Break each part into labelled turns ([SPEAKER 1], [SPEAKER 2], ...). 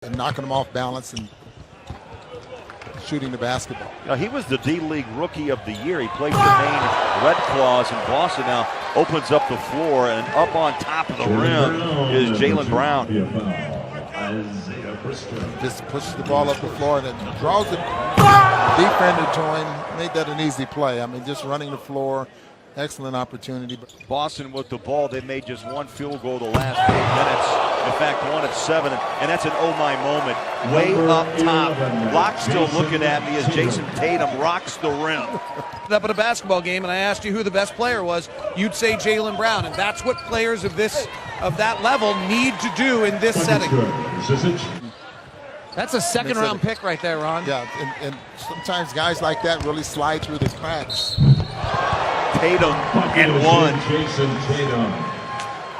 [SPEAKER 1] and knocking them off balance and shooting the basketball.
[SPEAKER 2] Now, he was the D-League Rookie of the Year. He played for the Maine Red Claws in Boston. Now opens up the floor, and up on top of the rim is Jaylen Brown.
[SPEAKER 1] Just pushes the ball up the floor and then draws the defender to him. Made that an easy play. I mean, just running the floor. Excellent opportunity.
[SPEAKER 2] Boston with the ball. They made just one field goal the last 8 minutes. In fact, one at 7, and that's an oh my moment. Way up top. Locke still looking at me as Jayson Tatum rocks the rim.
[SPEAKER 3] Up at a basketball game, and I asked you who the best player was, you'd say Jaylen Brown, and that's what players of that level need to do in this setting. That's a second-round pick right there, Ron.
[SPEAKER 1] Yeah, and sometimes guys like that really slide through the cracks.
[SPEAKER 2] Tatum and one.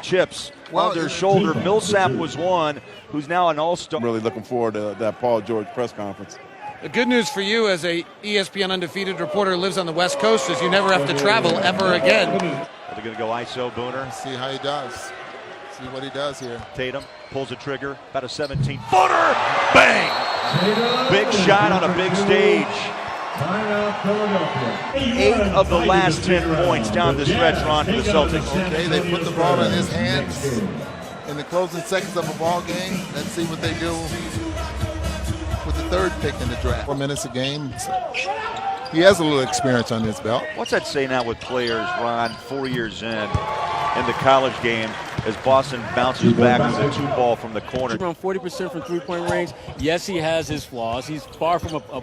[SPEAKER 2] Chips on their shoulder. Millsap was one, who's now an all-star.
[SPEAKER 4] I'm really looking forward to that Paul George press conference.
[SPEAKER 3] The good news for you as a ESPN Undefeated reporter who lives on the West Coast is you never have to travel ever again.
[SPEAKER 2] Are they going to go ISO, Booner?
[SPEAKER 1] Let's see how he does. See what he does here.
[SPEAKER 2] Tatum pulls the trigger, about a 17-footer. Bang! Big shot on a big stage. 8 of the last 10 points down the stretch, Ron, for the Celtics.
[SPEAKER 1] Okay, they put the ball in his hands in the closing seconds of a ball game. Let's see what they do with the third pick in the draft. 4 minutes a game. So he has a little experience on his belt.
[SPEAKER 2] What's that say now with players, Ron, 4 years in the college game, as Boston bounces back with a 2-ball from the corner?
[SPEAKER 5] Around 40% from three-point range. Yes, he has his flaws. He's far from a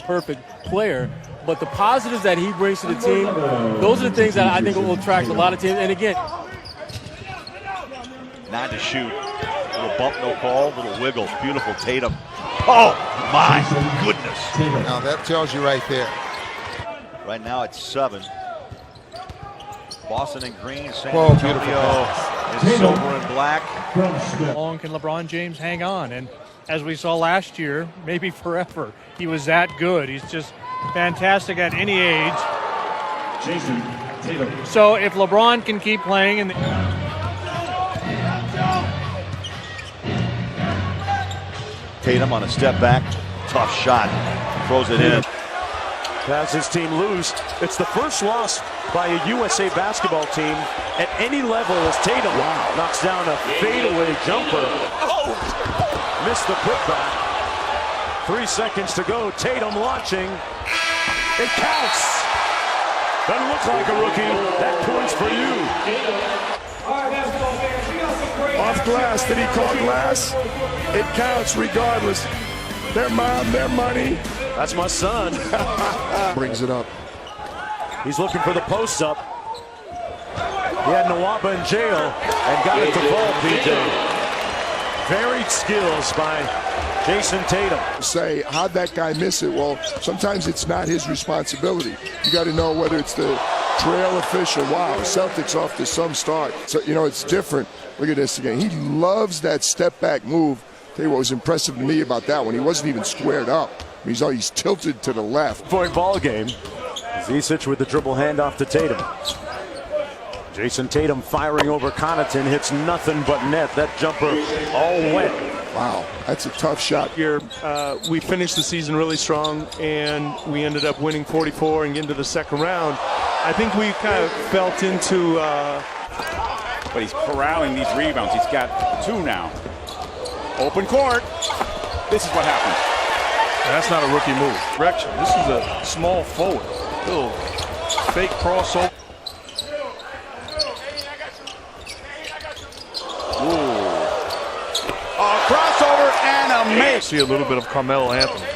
[SPEAKER 5] perfect player. But the positives that he brings to the team, those are the things that I think will attract a lot of teams. And again,
[SPEAKER 2] not to shoot. A little bump, no call, little wiggle. Beautiful Tatum. Oh, my goodness.
[SPEAKER 1] Now that tells you right there.
[SPEAKER 2] Right now it's 7. Boston in green, San
[SPEAKER 1] Oh,
[SPEAKER 2] Antonio is silver and black.
[SPEAKER 6] How long can LeBron James hang on? And as we saw last year, maybe forever, he was that good. He's just fantastic at any age.
[SPEAKER 7] Jayson Tatum.
[SPEAKER 6] So if LeBron can keep playing and
[SPEAKER 2] Tatum on a step back, tough shot, throws it in.
[SPEAKER 8] As his team lose, it's the first loss by a USA basketball team at any level as Tatum knocks down a fadeaway jumper. Missed the putback. 3 seconds to go. Tatum launching. It counts. Doesn't look like a rookie. That point's for you.
[SPEAKER 9] Off glass. Did he call glass? It counts regardless. Their mom, their money.
[SPEAKER 8] That's my son.
[SPEAKER 9] Brings it up.
[SPEAKER 8] He's looking for the post up. He had Nwaba in jail and got it to fall, PJ. Varied skills by Jayson Tatum.
[SPEAKER 9] Say, how'd that guy miss it? Well, sometimes it's not his responsibility. You got to know whether it's the trail official. Wow, Celtics off to some start. So, you know, it's different. Look at this again. He loves that step back move. Tell you what was impressive to me about that one. He wasn't even squared up. He's tilted to the left.
[SPEAKER 8] Point ball game. Zizic with the dribble handoff to Tatum. Jayson Tatum firing over Connaughton, hits nothing but net. That jumper all wet.
[SPEAKER 9] Wow, that's a tough shot.
[SPEAKER 10] Here, we finished the season really strong, and we ended up winning 44 and getting to the second round. I think we kind of felt into...
[SPEAKER 11] But he's corralling these rebounds. He's got 2 now. Open court. This is what happens.
[SPEAKER 10] That's not a rookie move. Direction. This is a small forward. Little fake crossover.
[SPEAKER 11] Crossover and a make.
[SPEAKER 10] See a little bit of Carmelo Anthony.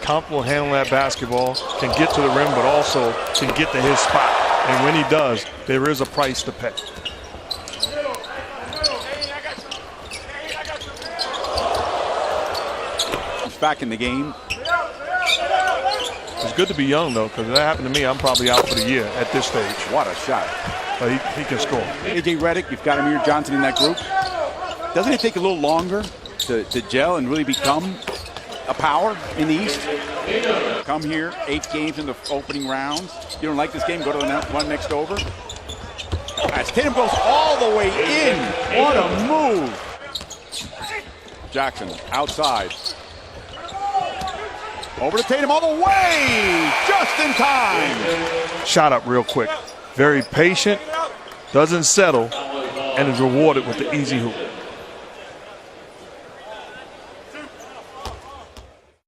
[SPEAKER 10] Comfortable handling that basketball, can get to the rim, but also can get to his spot. And when he does, there is a price to pay.
[SPEAKER 11] He's back in the game.
[SPEAKER 10] It's good to be young, though, because if that happened to me, I'm probably out for the year at this stage.
[SPEAKER 11] What a shot.
[SPEAKER 10] But he can score.
[SPEAKER 11] A.J. Redick, you've got Amir Johnson in that group. Doesn't it take a little longer to gel and really become a power in the East? Come here, 8 games in the opening rounds. You don't like this game, go to the one next over. As Tatum goes all the way in. What a move. Jackson outside. Over to Tatum all the way, just in time.
[SPEAKER 10] Shot up real quick. Very patient, doesn't settle, and is rewarded with the easy hoop.